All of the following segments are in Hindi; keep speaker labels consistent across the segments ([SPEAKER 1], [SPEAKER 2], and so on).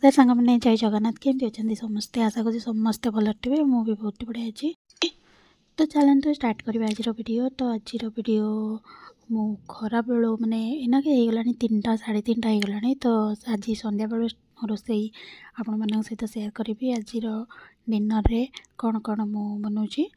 [SPEAKER 1] नमस्कार सांग मैंने जय जगन्नाथ केमती अच्छा समस्ते आशा करी समस्ते भल थे मु भी बहुत बढ़िया अच्छी। तो चलते स्टार्ट करवा आज वीडियो। तो आज वीडियो मु खरा बेलू मैंने इना के होगा 3टा 3:30 होगला। तो आज संध्या बेलू रोसई आपण मान सहित सेयार करी आज डिनर रे कौन कौन मु बनाऊँगी।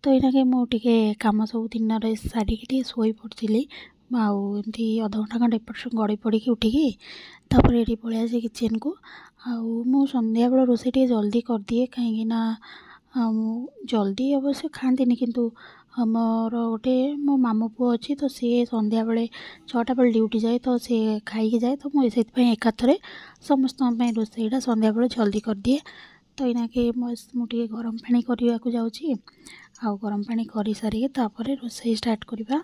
[SPEAKER 1] तो इना के मुझे कम सब दिन सारिकी शोई पड़ी आमती अध घंटा खंडे एपट गड़ी पड़ी उठिकी तापर ये पलि आसे किचेन को आउ संध्या बेल रोषे जल्दी कर दिए कहीं जल्दी अवश्य खाती किंतु आमर गोटे मो मामू पु अच्छी तो सी संध्या बेले 6टा बेले ड्यूटी जाए तो सी खाई जाए तो मुझे एकाथरे समस्त रोषेईटा संध्या बेले जल्दी कर दिए। तो इना के मुझे गरम पानी करने को जाऊँगी आउ गरम पानी कर सारिके तापर रोषे स्टार्ट करवा।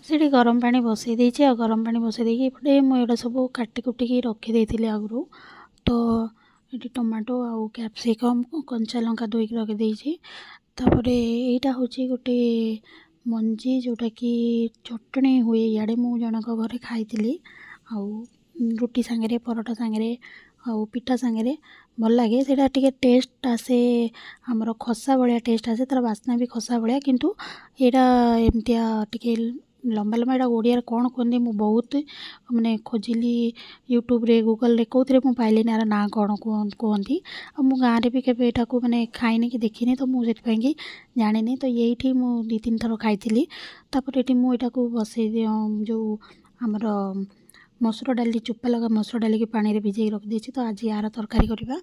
[SPEAKER 1] सीटी गरम पानी बसई देछि आ गरम पानी बसई देकी एपटे मुझे सब काटी कुटिकी रखी आगु। तो ये टमाटो आउ कैप्सिकम कंचा लंका धोईकी रखी तापर यहाँ हूँ गोटे मंजी जोटा कि चटनी हुए इे मु जनक घरे खाई आउ रुटी सांगे परोटा सांगे आउ पिठा सांगे भल लगे से टेस्ट आसे आमर खसा भाया टेस्ट आसे तार बास्ना भी खसा भाया किंतु यहाँ एमतिया टिके लंबा लंबा यहाँ ओडिया कौन कहते मुझे बहुत माने खोजिली यूट्यूब रे गूगल रे कौन मुझे पाइली यार ना कौन कहती मु गाँव में भी केवे यहाँ मैंने खाइनी कि देखनी तो मुझे जानी। तो यही मुझे 2-3 थर खाई तापर ये मुझे बसई जो आमर मसूर डाली चुपा लगा मसूर डाली की पानी रे भिजे रखी। तो आज यार तरकारी करवा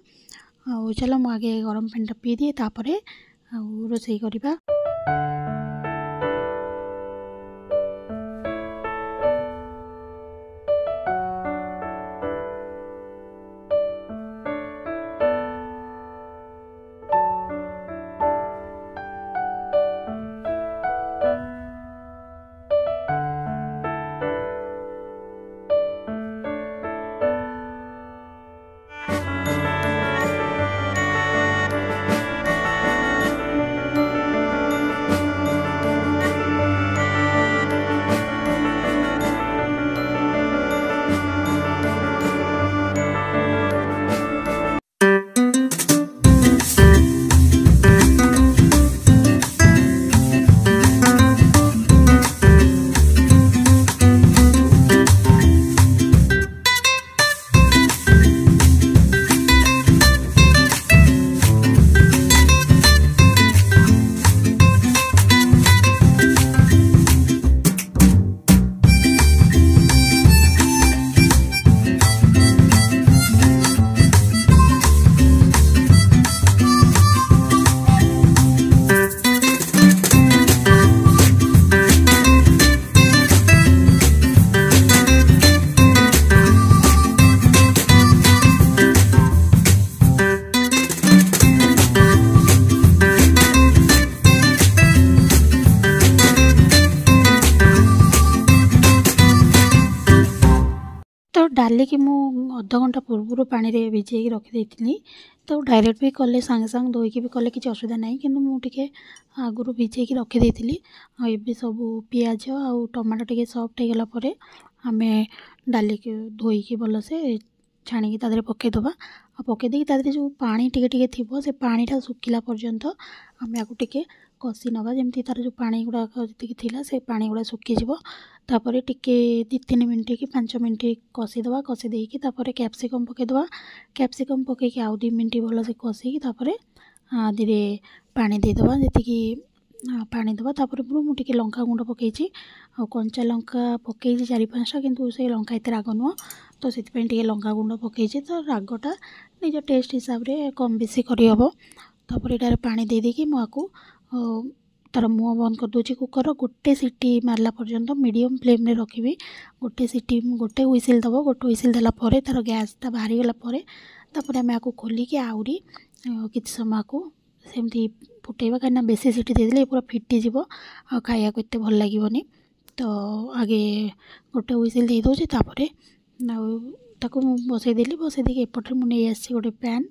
[SPEAKER 1] आउ चलो मु आगे गरम पानी पी दिए तापर आउ रोषे करवा। तो डाली की मु अध घंटा पूर्व पानी रे भिजे रखी तो डायरेक्ट भी कले सांगे सांगे धोईकी भी कले किसी असुविधा ना कि मुझे आगु भिजे रखी आबे सब पियाज आउ टमाटो टे सफ्ट होगला आम डाली के धोईकी भलसे छाणी तादे पकईदबा पकईदे तादे जो पानी टे थी से पानीटा सुखिला पर्यंत आम या कषि नवा जमी तार जो पानी गुड़ाक जी से पानी गुड़ा सुखीज तापर टिके 2-3 मिनट कि 5 मिनट कषिदबा कषि देकी तापर कैप्सिकम पकईदबा कैप्सिकम पकईकी आउ 2 मिनट भल से कषिकी तापर आदि पानी देदबा जी पानी दबा तापर मुझे लंका गुंड पकई आ कंचा लंका पकई 4-5टा किंतु से लंका एत राग नुह तो से लंका गुंड पकई तो रागटा निज टेस्ट हिसाब से कम बेसी करहब। तापर ये पानी दे देकी मुझे तार मुँह बंद कर दूची कुकर गोटे सीटी मारला पर्यंत मीडियम फ्लेम रे रखी गोटे सीटी गोटे हुइसिल दब गोटे हुइसिल देला परे तार गैसटा बाहरी गला परे तापर आम आपको खोलिकी आहरी किसी समय को सेमती फुटेबा कहीं बेसी सीटी देदेले पूरा फिटिज आ खाया को एत भल लगे। तो आगे गोटे हुइसिल दे दूची तापर ताको बसई देली बसई देके एपटे मुझे नहीं आसी गोटे पैन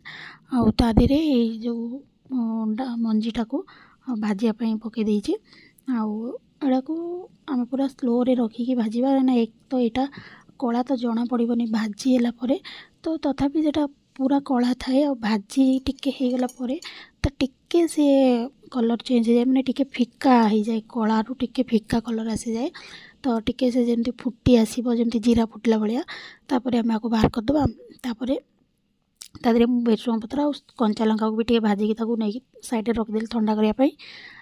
[SPEAKER 1] आउ ता देहरे जो मंजीटा को भाजापी पकई देती आड़ा को आम पूरा स्लो रे रखिकी भाजवा ना एक तो यहाँ कला तो जना पड़ोनी भाजीला तो तथापि सेटा पूरा कला थाए आ भाजी टिके हो गला तो टिके सी कलर चेंज हो जाए मैंने टिके फिका हो जाए कलू टिके फिका कलर आसी जाए तो टिके से जमी फुटी आसो जमी जीरा फुटला भाया तापर आम आपको बाहर करदे तापर तादे बेरसुंगा पत्र आ कंचा लंका को भी टे भाजिकी नहीं साइड रखिदेली ठंडा करने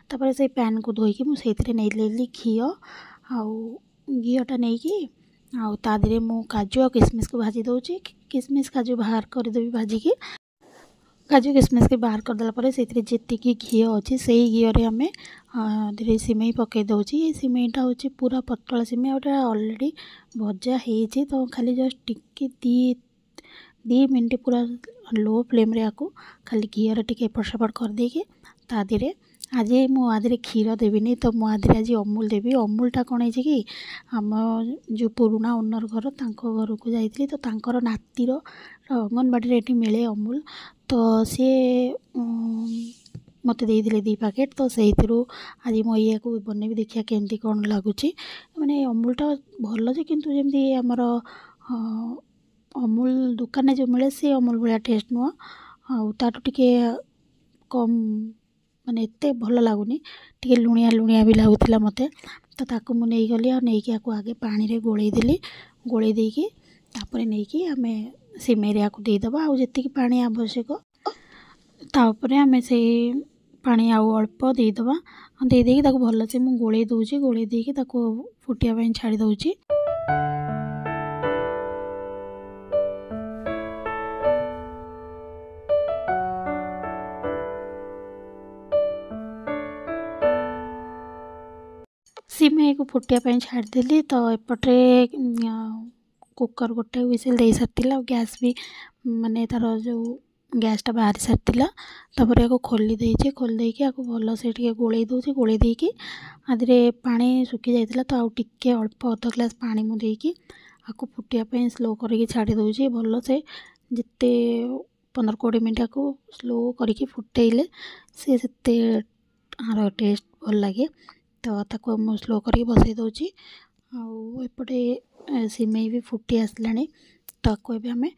[SPEAKER 1] तापर से पैन को धोईकी मुझे नहीं घी घीटा नहीं तादे मु काजू और किसमिस को भाजी दूची किसमिस काजू बाहर करदेवी भाजिकी काजू किसमिस के बाहर करदेला से जी घी अच्छी से घी आम धीरे सिमई पकई दूची सिमईटा हूँ पूरा पतला सिमई ऑलरेडी भजा हो तो खाली जस्ट टिके दी मिनट पूरा लो फ्लेम रे आको खाली घी टिके एपट सेपट कर देकी तादे आज मुझे क्षीर देवी तो मुझे आज अमूल देवी अमूलटा कौन है कि आम जो पुराना ओनर घर घर को जाइए तो तांकर नातीर अंगनवाड़ी ये मिले अमूल तो सी मत देते 2 पैकेट तो से आज मो ये को बनैबी देखिए केमती कौन लगुच मैंने अमूलटा भल जे किंतु जमी आमर अमूल दुकान जो मिले से अमूल भाया टेस्ट नुह ताठू टिके कम माने एते भल लगुनि टिके लुणिया लुणिया भी लगुला मत तो ताकू मुझे नहीं गली और नहीं आको आगे पानी रे गोलेदेली गोले देकी तापर नहीं कि आम सिमई आको देदेबा आउ जी पानी आवश्यक तापर आम से पानी आउ अल्प देदेबा देदेकी भल से मुझे गोले दूची गोले देकी फुटिया छाड़ी दूची सिमई को फुटिया छाड़देली तो एपटे कुकर गोटे हुइसेल दे सारी गैस भी माने तार जो गैसटा बाहर सारी तापर या खोली देकी भल से गोले दूसरी गोले देकी आधे पानी सुखी जाइए तो आउ टिके अल्प अध ग्लास पानी मुझे आपको फुटिया स्लो करके छाड़ी दूसरी भल से जिते 15-20 मिनट को स्लो करके फुटेले से टेस्ट भल लगे तो ताको मु स्लो करके बसई दूची आउपटे सिमई भी फुटी आसला ताको एबे आमे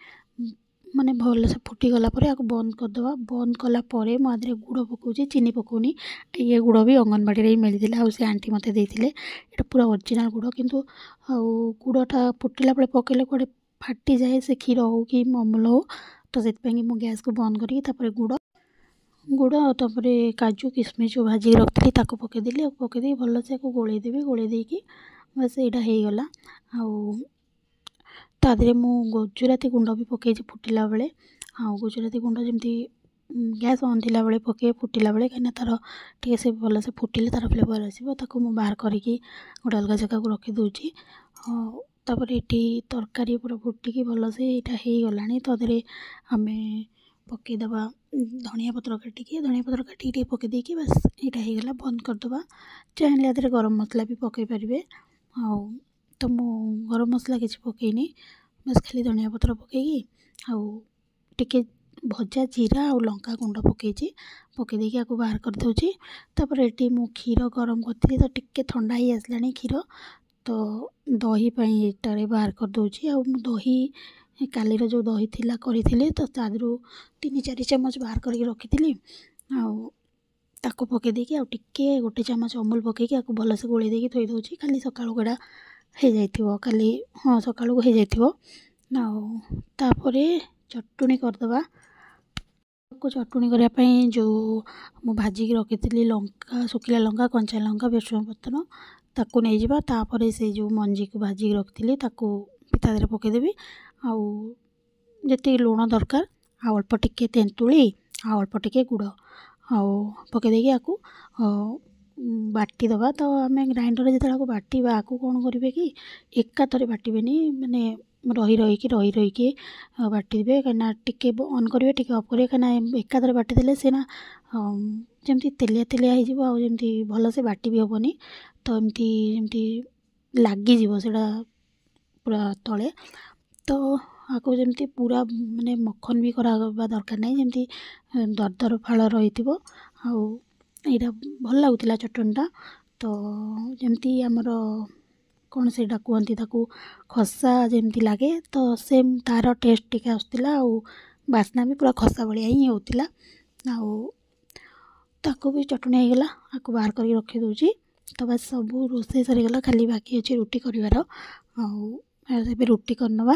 [SPEAKER 1] माने भल से फुटी गला परे आको बंद करदे बंद कला परे मुझे गुड़ पकाउची चीनी पकाउनी ये गुड़ भी अंगनवाड़ी रे मिलता से आंटी मते देथिले एटा पूरा ओरिजिनल गुड़ किंतु गुड़टा फुटिला बेले पकेले कोड़े फाटी जाए से क्षीर हो कि अमूल हो तो से गैस को बंद करी गुड़ गुड़ तापर काजू किसमिस जो भाजी रखी पकईदेली पकईदे भल से गोलेदेवी गोलेदेकी बस यहाँ होगला आधे मु गुजराती गुंड भी पकई फुटिला बेले गुजराती गुंड जमी गैस ऑन थिला बेले पकई फुटिला बेले कहीं तार टे से भल से फुटिले तार फ्लेवर आसो ताको मु बाहर करके गोटे अलग जगह को रखी दूची तापर ये तरकारी पूरा फुटिकी भल से यहाँ होगला तो आम पकईदबा धनिया पत्र काटिकी पकईदेकी बस यहाँ होगला बंद करदे चाहे आधे गरम मसला भी पकई पारे तो मु गरम मसला किसी पकईनी बस खाली धनिया पत्र पकईकी टिके भजा जीरा और लंका गुंड पकईची पकईदेकी आपको बाहर कर दूची तापर ये मु क्षीर गरम करी तो टिके ठंडा ही आसलानी क्षीर तो दही टारे बाहर कर दूची आ दही कालीर जो दही थिला करी तो तादरू 3-4 चम्मच बाहर करके रखी ताको पकई देकी टिके गोटे चम्मच अमूल पकईकी आपको भल से गोले देकी थोई दूची खाली सकाळु गड़ा हो जाइथिबो खाली हाँ सकाळु हो जाइथिबो तापर चटुनी करदबा को चटुनी करने जो मु भाजिकी रखी लंका सुखिला लंका कंचा लंका बेरसुंगा पत्र ताको नहीं जावा तापर से जो मंजी को भाजिकी रखी पिता दे पकईदेवी आती लुण दरकार अल्प टिके तेंतुली अल्प टिके गुड़ पकईदेकी आपको बाटी दबा तो आम ग्राइंडर जो बाटा आपको कौन करेंगे कि एका थरे बाटबेनी माने रही रहीकि बाटिबे कहीं टिके ऑन करेंगे टिके ऑफ करेंगे कहीं एका थरे बाटिदेले से ना जमी तेलिया तेलिया हो जमी भल से बाटी भी हेनी तो एमती जमी लगिज से पूरा तले तो आपको जमी पूरा माने मखन भी करा दरकार नहीं जमी दरदर फाड़ रही ଏଇଟା ଭଲ ଲାଗୁଥିଲା ଚଟଣିଟା। ତ ଯେମିତି ଆମର କ'ଣ ସେଇଟା କୁହନ୍ତି ତାକୁ, ଖସା ଯେମିତି ଲାଗେ ତ ସେମ୍ ତା'ର ଟେଷ୍ଟ ଟିକେ ଆସୁଥିଲା, ଆଉ ବାସ୍ନା ବି ପୁରା ଖସା ଭଳିଆ ହିଁ ହେଉଥିଲା। ଆଉ ତାକୁ ବି ଚଟଣି ହେଇଗଲା, ଆକୁ ବାହାର କରିକି ରଖିଦେଉଛି। ତ ବାସ୍ ସବୁ ରୋଷେଇ ସରିଗଲା, ଖାଲି ବାକି ଅଛି ରୁଟି କରିବାର। ଆଉ ଏବେ ରୁଟି କରିନେବା।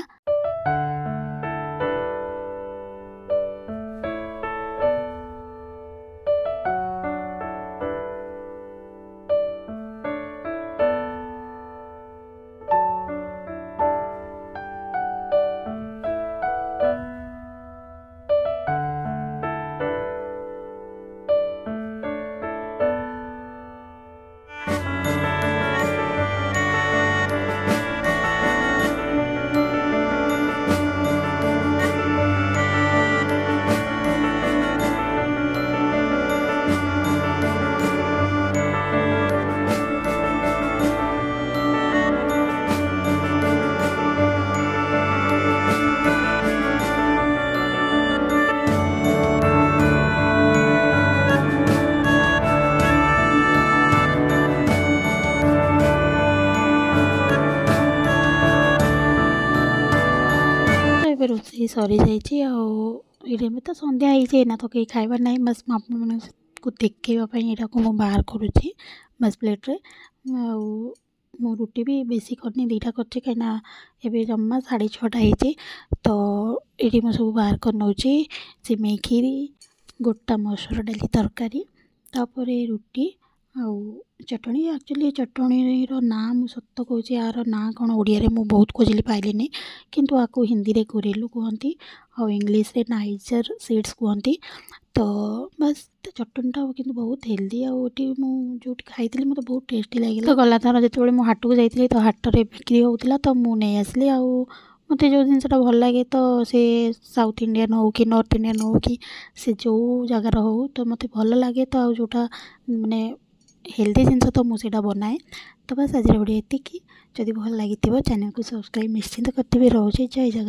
[SPEAKER 1] ଏବେ ରୋଷେଇ ସରିଯାଇଛି। ଆଉ ଏଇଟା ଏବେ ତ ସନ୍ଧ୍ୟା ହେଇଛି, ଏଇନା ତ କେହି ଖାଇବାର ନାହିଁ। ବାସ୍ ମୁଁ ଆପଣମାନଙ୍କୁ ଦେଖେଇବା ପାଇଁ ଏଇଟାକୁ ମୁଁ ବାହାର କରୁଛି ବାସ୍ ପ୍ଲେଟ୍ରେ। ଆଉ ମୁଁ ରୁଟି ବି ବେଶୀ କରିନି, 2ଟା କରିଛି, କାହିଁକିନା ଏବେ ଜମା 6:30 ହେଇଛି। ତ ଏଇଠି ମୁଁ ସବୁ ବାହାର କରି ନେଉଛି। ସିମେଇ କ୍ଷୀରି, ଗୋଟା ମସୁର ଡାଲି ତରକାରୀ, ତାପରେ ରୁଟି ଆଉ ଚଟଣି। ଆକ୍ଚୁଆଲି ଚଟଣିର ନାଁ ମୁଁ ସତ କହୁଛି, ୟାର ନାଁ କ'ଣ ଓଡ଼ିଆରେ ମୁଁ ବହୁତ ଖୋଜିଲି ପାଇଲିନି, କିନ୍ତୁ ଆକୁ ହିନ୍ଦୀରେ କୋରେଲୁ କୁହନ୍ତି, ଆଉ ଇଂଲିଶରେ ନାଇଜର ସିଡ଼୍ସ କୁହନ୍ତି। ତ ବାସ୍ ଚଟଣିଟା କିନ୍ତୁ ବହୁତ ହେଲ୍ଦି। ଆଉ ଏଠି ମୁଁ ଯେଉଁଠି ଖାଇଥିଲି ମୋତେ ବହୁତ ଟେଷ୍ଟି ଲାଗିଲା। ତ ଗଲା ଥର ଯେତେବେଳେ ମୁଁ ହାଟକୁ ଯାଇଥିଲି, ତ ହାଟରେ ବିକ୍ରି ହେଉଥିଲା, ତ ମୁଁ ନେଇ ଆସିଲି। ଆଉ ମୋତେ ଯେଉଁ ଜିନିଷଟା ଭଲ ଲାଗେ, ତ ସେ ସାଉଥ୍ ଇଣ୍ଡିଆନ୍ ହେଉ କି ନର୍ଥ ଇଣ୍ଡିଆନ୍ ହେଉ କି ସେ ଯେଉଁ ଜାଗାର ହେଉ, ତ ମୋତେ ଭଲ ଲାଗେ। ତ ଆଉ ଯେଉଁଟା ମାନେ ହେଲ୍ଦି ଜିନିଷ, ତ ମୁଁ ସେଇଟା ବନାଏ। ତ ବାସ୍ ଆଜିର ଭିଡ଼ିଓ ଏତିକି। ଯଦି ଭଲ ଲାଗିଥିବ ଚ୍ୟାନେଲକୁ ସବସ୍କ୍ରାଇବ୍ ନିଶ୍ଚିନ୍ତ କରିଥିବେ। ରହୁଛି, ଜୟ ଜଗନ୍ନାଥ।